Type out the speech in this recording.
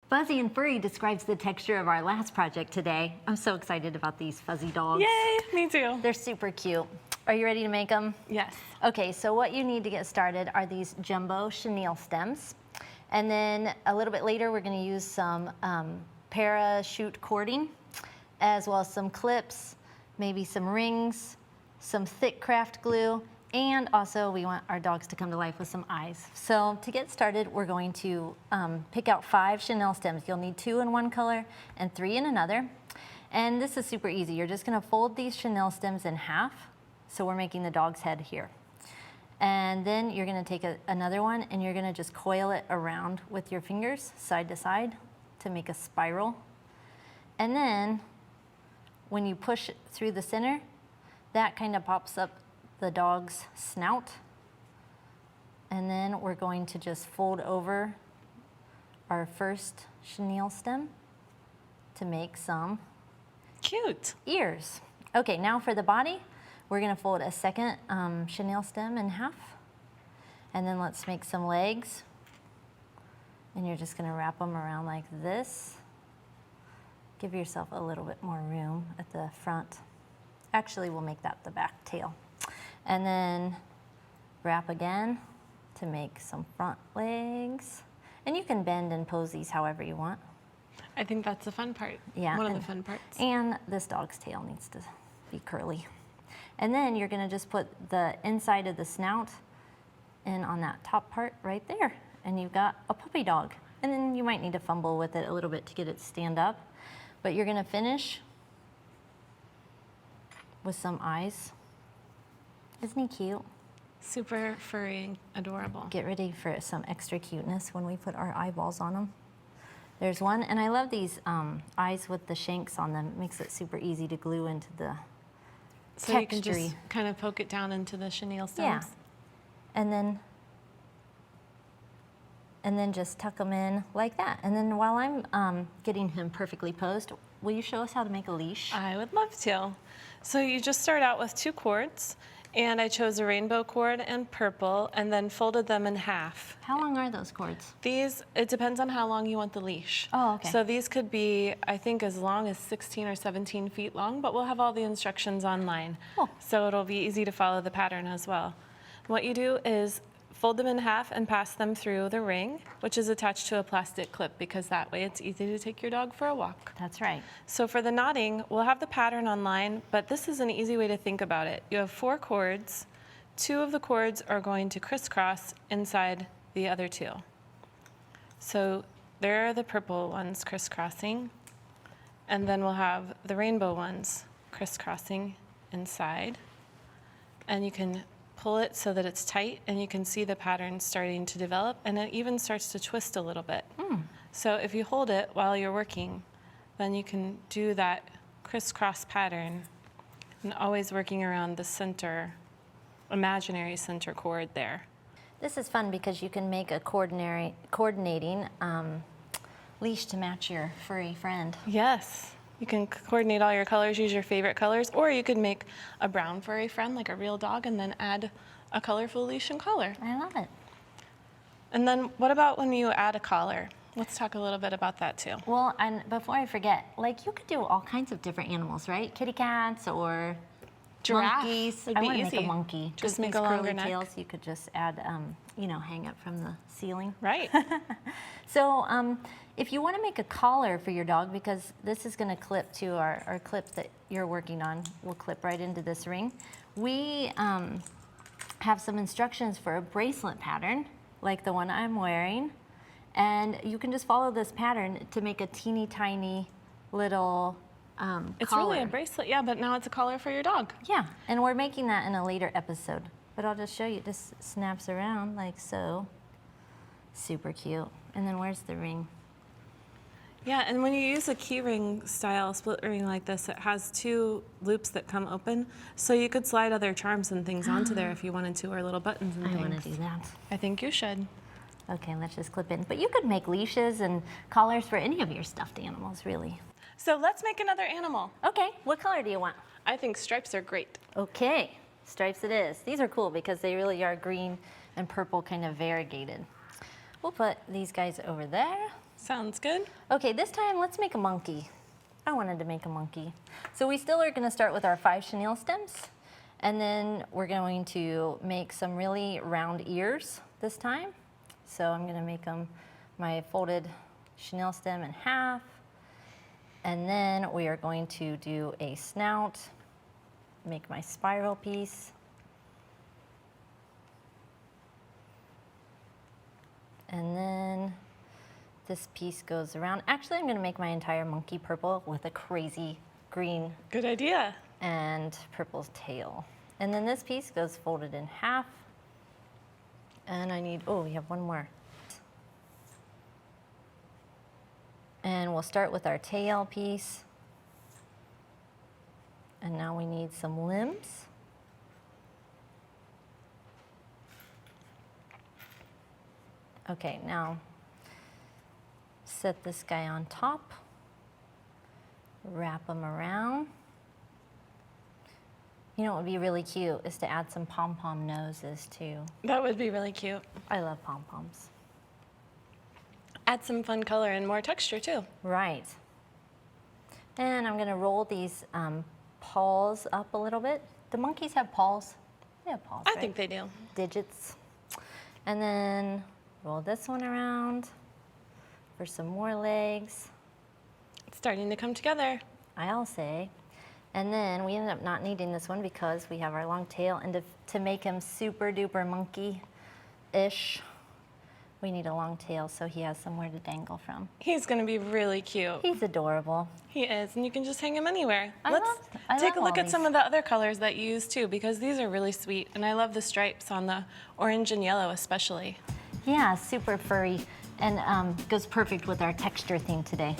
Fuzzy and furry describes the texture of our last project today. I'm so excited about these fuzzy dogs. Yay, me too. They're super cute. Are you ready to make them? Yes. Okay, so what you need to get started are these jumbo chenille stems. And then a little bit later, we're gonna use some parachute cording, as well as some clips, maybe some rings, some thick craft glue, and also we want our dogs to come to life with some eyes. So to get started, we're going to pick out 5 chenille stems. You'll need 2 in one color and 3 in another. And this is super easy. You're just gonna fold these chenille stems in half. So we're making the dog's head here. And then you're gonna take another one and you're gonna just coil it around with your fingers, side to side, to make a spiral. And then when you push it through the center, that kind of pops up the dog's snout. And then we're going to just fold over our first chenille stem to make some cute ears. Okay, now for the body, we're gonna fold a second chenille stem in half. And then let's make some legs. And you're just gonna wrap them around like this. Give yourself a little bit more room at the front. Actually, we'll make that the back tail. And then wrap again to make some front legs. And you can bend and pose these however you want. I think that's the fun part. Yeah. One of the fun parts. And this dog's tail needs to be curly. And then you're gonna just put the inside of the snout in on that top part right there. And you've got a puppy dog. And then you might need to fumble with it a little bit to get it to stand up. But you're gonna finish with some eyes. Isn't he cute? Super furry, adorable. Get ready for some extra cuteness when we put our eyeballs on them. There's one, and I love these eyes with the shanks on them. It makes it super easy to glue into the so texture. You can just kind of poke it down into the chenille stems. Yeah. And then just tuck them in like that. And then while I'm getting him perfectly posed, will you show us how to make a leash? I would love to. So you just start out with 2 cords, and I chose a rainbow cord and purple, and then folded them in half. How long are those cords? These, it depends on how long you want the leash. Oh, okay. So these could be, I think, as long as 16 or 17 feet long, but we'll have all the instructions online. Cool. So it'll be easy to follow the pattern as well. What you do is fold them in half and pass them through the ring, which is attached to a plastic clip, because that way it's easy to take your dog for a walk. That's right. So for the knotting, we'll have the pattern online, but this is an easy way to think about it. You have 4 cords. 2 of the cords are going to crisscross inside the other 2. So there are the purple ones crisscrossing, and then we'll have the rainbow ones crisscrossing inside. And you can pull it so that it's tight, and you can see the pattern starting to develop, and it even starts to twist a little bit. So if you hold it while you're working, then you can do that crisscross pattern, and always working around the center, imaginary center cord there. This is fun because you can make a coordinating leash to match your furry friend. Yes. You can coordinate all your colors, use your favorite colors, or you could make a brown furry friend like a real dog and then add a colorful leash and collar. I love it. And then what about when you add a collar? Let's talk a little bit about that too. Well, and before I forget, like you could do all kinds of different animals, right? Kitty cats or Giraffe monkeys. would I be want to easy. make a monkey. Just make these a longer curly neck. tails. You could just add, you know, hang up from the ceiling. Right. So if you want to make a collar for your dog, because this is going to clip to our clip that you're working on, will clip right into this ring. We have some instructions for a bracelet pattern, like the one I'm wearing. And you can just follow this pattern to make a teeny tiny little It's collar. really a bracelet, yeah, but now it's a collar for your dog. Yeah, and we're making that in a later episode. But I'll just show you, it just snaps around like so. Super cute. And then where's the ring? Yeah, and when you use a key ring style split ring like this, it has 2 loops that come open, so you could slide other charms and things onto there if you wanted to, or little buttons and I things. want to do that. I think you should. Okay, let's just clip in. But you could make leashes and collars for any of your stuffed animals, really. So let's make another animal. Okay, what color do you want? I think stripes are great. Okay, stripes it is. These are cool because they really are green and purple kind of variegated. We'll put these guys over there. Sounds good. Okay, this time let's make a monkey. I wanted to make a monkey. So we still are gonna start with our 5 chenille stems, and then we're going to make some really round ears this time. So I'm gonna make my folded chenille stem in half, and then we are going to do a snout, make my spiral piece. And then this piece goes around. Actually, I'm gonna make my entire monkey purple with a crazy green Good idea. and purple's tail. And then this piece goes folded in half. And I need, oh, we have one more. And we'll start with our tail piece. And now we need some limbs. Okay, now set this guy on top, wrap him around. You know what would be really cute is to add some pom-pom noses too. That would be really cute. I love pom-poms. Add some fun color and more texture too. Right. And I'm gonna roll these paws up a little bit. Do monkeys have paws? They have paws, I right? think they do. Digits. And then roll this one around for some more legs. It's starting to come together. I'll say. And then we ended up not needing this one because we have our long tail, and to make him super duper monkey-ish, we need a long tail so he has somewhere to dangle from. He's gonna be really cute. He's adorable. He is, and you can just hang him anywhere. I Let's take love a look all at some these. of the other colors that you use too, because these are really sweet, and I love the stripes on the orange and yellow especially. Yeah, super furry, and goes perfect with our texture theme today.